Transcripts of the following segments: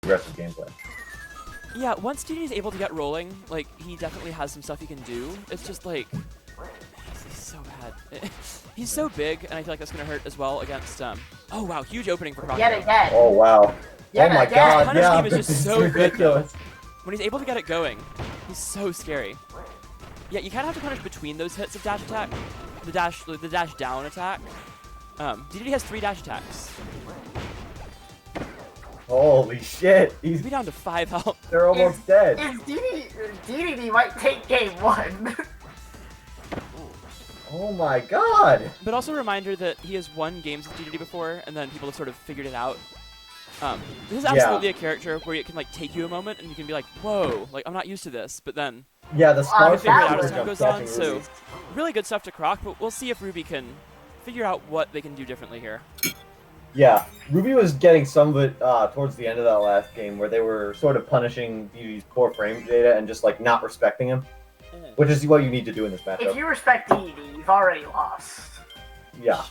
aggressive gameplay. Yeah, once Dedede's able to get rolling, like, he definitely has some stuff he can do. It's just like, he's so bad. He's so big, and I feel like that's going to hurt as well against, oh wow, huge opening for Croc. Yet again. Oh wow. Yet Oh my again. god, Punish yeah. game is just This so good, though. ridiculous. When he's able to get it going, he's so scary. Yeah, you kind of have to punish between those hits of dash attack. The dash down attack. Dedede has 3 dash attacks. Holy shit. He'll be down to 5 health. They're almost dead. Dedede might take game 1. Oh my god. But also a reminder that he has won games with Dedede before, and then people have sort of figured it out. This is absolutely a character where it can like take you a moment, and you can be like, whoa, like I'm not used to this, but then Yeah, the star figure it out as switch time I'm goes on. catching So Ruby. really good stuff to Croc, but we'll see if Ruby can figure out what they can do differently here. Yeah, Ruby was getting some of it towards the end of that last game where they were sort of punishing Dedede's poor frame data and just like not respecting him, which is what you need to do in this matchup. If you respect Dedede, you've already lost. Yeah.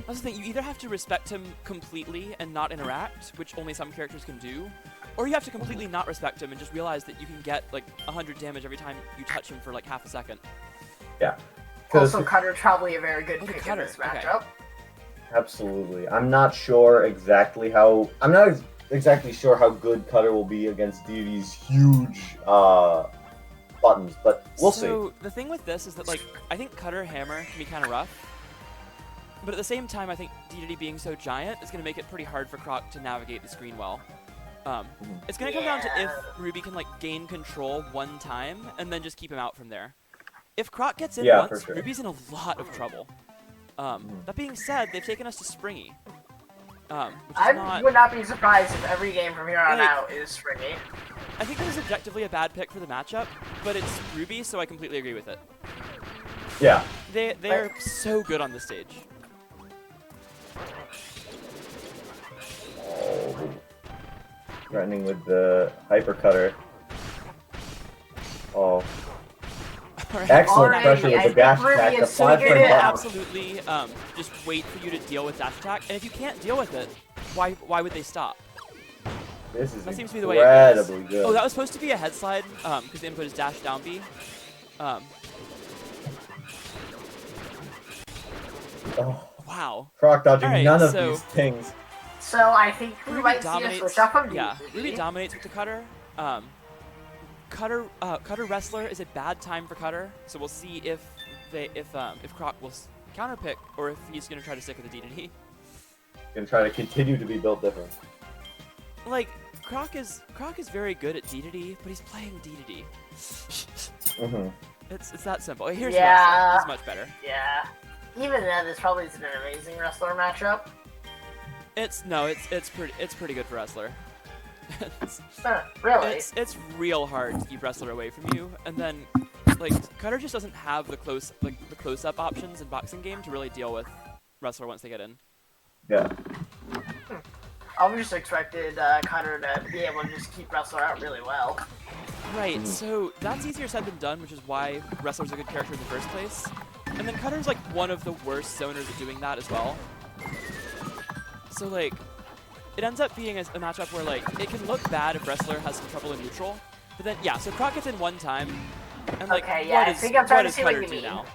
That's the thing, you either have to respect him completely and not interact, which only some characters can do, or you have to completely not respect him and just realize that you can get like 100 damage every time you touch him for like half a second. Yeah. Also, Cutter's probably a very good pick in Cutter, this matchup. Absolutely. I'm not sure exactly how. I'm not exactly sure how good Cutter will be against Dedede's huge buttons, but we'll see. So the thing with this is that like I think Cutter Hammer can be kind of rough, but at the same time I think Dedede being so giant is going to make it pretty hard for Croc to navigate the screen well. It's going to come down to if Ruby can like gain control one time and then just keep him out from there. If Croc gets in once, for sure. Ruby's in a lot of trouble. That being said, they've taken us to Springy. I would not be surprised if every game from here on out is Springy. I think this is objectively a bad pick for the matchup, but it's Ruby, so I completely agree with it. Yeah. They're so good on this stage. Oh. Threatening with the hyper cutter. Oh. Right. Excellent pressure with the dash attack. The So 5 you're frame gonna button. absolutely just wait for you to deal with dash attack, and if you can't deal with it, why would they stop? This is That seems to be the way it goes. incredibly good. Oh, that was supposed to be a head slide, because the input is dash down B. Oh, Wow. Croc dodging Alright, none of so- these things. So I think we Ruby might see a dominates. switch up from Yeah, Dedede. Ruby dominates with the cutter. Cutter wrestler is a bad time for Cutter, so we'll see if Croc will counter pick or if he's gonna try to stick with the Dedede. Gonna try to continue to be built different. Like Croc is very good at Dedede, but he's playing Dedede. Mm-hmm. It's that simple. Here's Yeah. Wrestler. He's much better. Yeah. Even then, this probably isn't an amazing wrestler matchup. It's pretty good for Wrestler. Really? It's real hard to keep Wrestler away from you, and then like Cutter just doesn't have the close-up options in boxing game to really deal with Wrestler once they get in. Yeah. I just expected Cutter to be able to just keep Wrestler out really well. Right, so that's easier said than done, which is why Wrestler's a good character in the first place. And then Cutter's like one of the worst zoners at doing that as well. So like, it ends up being a matchup where like, it can look bad if Wrestler has some trouble in neutral. But then, yeah, so Croc gets in one time, and like, Okay, yeah, I think I'm what starting does to see what Cutter you do mean. now?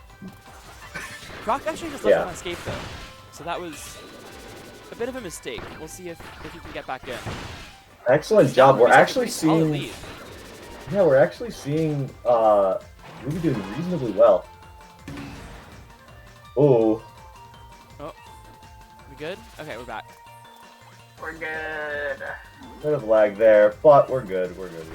Croc actually just let him escape though. So that was a bit of a mistake. We'll see if he can get back in. Excellent job. We're actually Solid seeing. lead. Yeah, we're actually seeing Ruby doing reasonably well. Oh. Oh, we good? Okay, we're back. We're good. Bit of lag there, but we're good. We're good.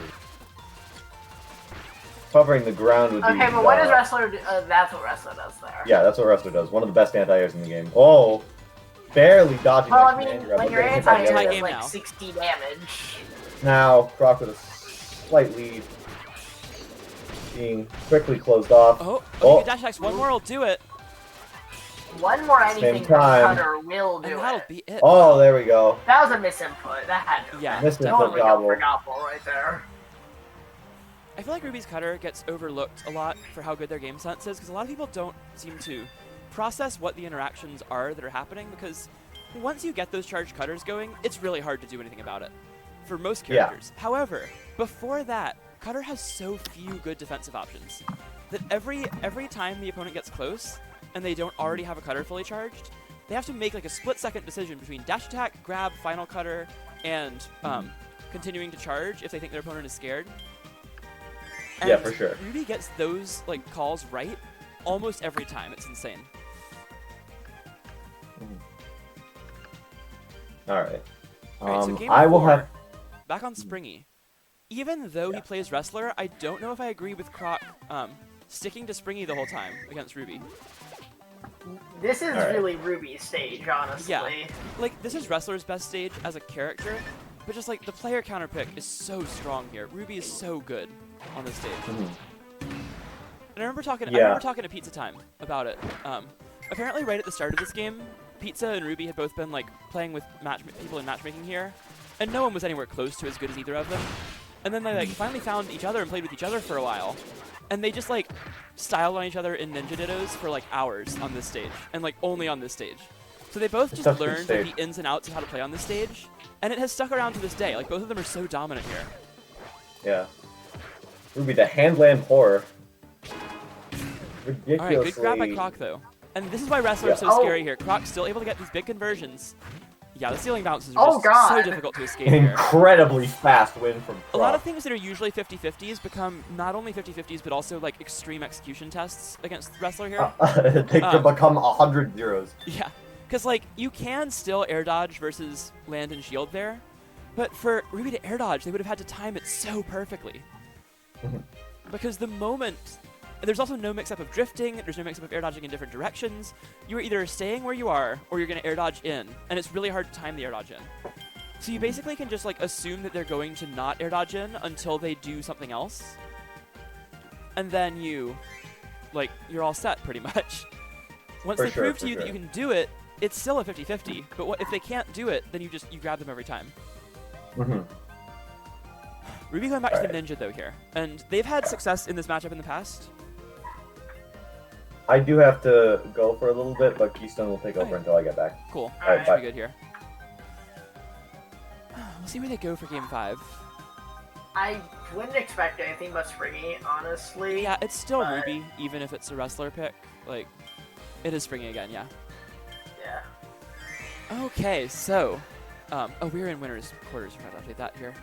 Covering the ground with Okay, these, but what does Wrestler do? That's what Wrestler does there. Yeah, that's what Wrestler does. One of the best anti-airs in the game. Oh, barely dodging Well, that I mean, command grab, when but your getting hit by the anti-air other. does like now. 60 damage. Now, Croc with a slight lead. Being quickly closed off. Oh, Oh. okay, dash attacks. One more will do it. One more anything from time. Cutter will do And that'll it. be it. Oh, there we go. That was a misinput. That had to Yeah, Misinput totally gobble. for gobble right there. I feel like Ruby's Cutter gets overlooked a lot for how good their game sense is, because a lot of people don't seem to process what the interactions are that are happening, because once you get those charged cutters going, it's really hard to do anything about it. for most characters. However, before that, Cutter has so few good defensive options that every time the opponent gets close and they don't already have a Cutter fully charged, they have to make like a split-second decision between dash attack, grab, final Cutter, and continuing to charge if they think their opponent is scared. And yeah, for sure. Ruby gets those like calls right almost every time. It's insane. All right. Alright, so game I will 4, have. back on Springy. Even though he plays Wrestler, I don't know if I agree with Croc sticking to Springy the whole time against Ruby. This is Alright. really Ruby's stage, honestly. Yeah. Like, this is Wrestler's best stage as a character, but just like the player counter pick is so strong here. Ruby is so good on this stage. And I remember talking to Pizza Time about it. Apparently right at the start of this game, Pizza and Ruby had both been like playing with people in matchmaking here, and no one was anywhere close to as good as either of them. And then they like finally found each other and played with each other for a while, and they just like styled on each other in Ninja Dittos for like hours on this stage, and like only on this stage. So they both just learned the ins and outs of how to play on this stage, and it has stuck around to this day. Like both of them are so dominant here. Yeah. Ruby, the handland horror. Ridiculously. All right, good grab by Croc though. And this is why Wrestler is so scary here. Croc's still able to get these big conversions. Yeah, the ceiling bounces are just so difficult to escape An here. incredibly fast win from Croc. A lot of things that are usually 50-50s become not only 50-50s, but also like extreme execution tests against Wrestler here. They could become 100 zeros. Yeah, because like you can still air dodge versus land and shield there, but for Ruby to air dodge, they would have had to time it so perfectly. Because the moment... There's also no mix-up of drifting, there's no mix-up of air dodging in different directions. You are either staying where you are, or you're going to air dodge in, and it's really hard to time the air dodge in. So you basically can just like assume that they're going to not air dodge in until they do something else. And then you're all set pretty much. Once they prove to you that you can do it, it's still a 50-50, but if they can't do it, then you grab them every time. Ruby going back to the Ninja though here, and they've had success in this matchup in the past. I do have to go for a little bit, but Keystone will take over until I get back. Cool. Alright, Should be good here. We'll see where they go for game 5. I wouldn't expect anything but Springy, honestly. Yeah, it's still Ruby, even if it's a Wrestler pick. Like, it is Springy again, yeah. Yeah. Okay, so... oh, we're in winner's quarters. We're going to update that here.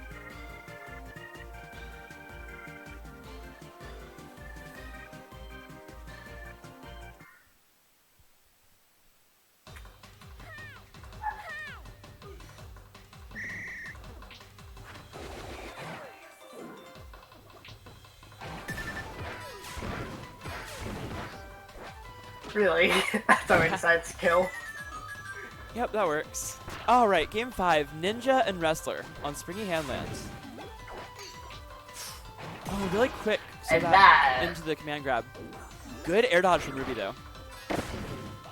Really? That's how we decide to kill. Yep, that works. Alright, game 5. Ninja and Wrestler on Springy Handlands. Oh, really quick. So that into the command grab. Good air dodge from Ruby, though.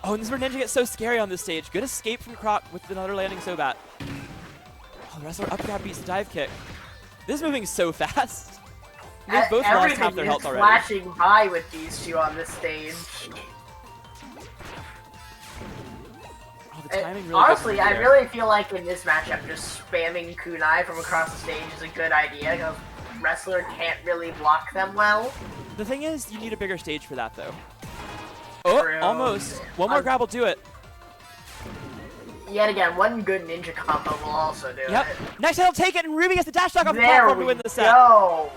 Oh, and this is where Ninja gets so scary on this stage. Good escape from Croc with another landing Sobat. Oh, the Wrestler up grab beats the dive kick. This is moving so fast. They've both lost half their health already. Flashing by with these two on this stage. Oh, the timing really honestly, I really feel like in this matchup, just spamming kunai from across the stage is a good idea, because Wrestler can't really block them well. The thing is, you need a bigger stage for that, though. Oh, True. almost. One more grab will do it. Yet again, one good ninja combo will also do it. Next, he'll take it, and Ruby gets the dash dog off the There platform we to win the set. go.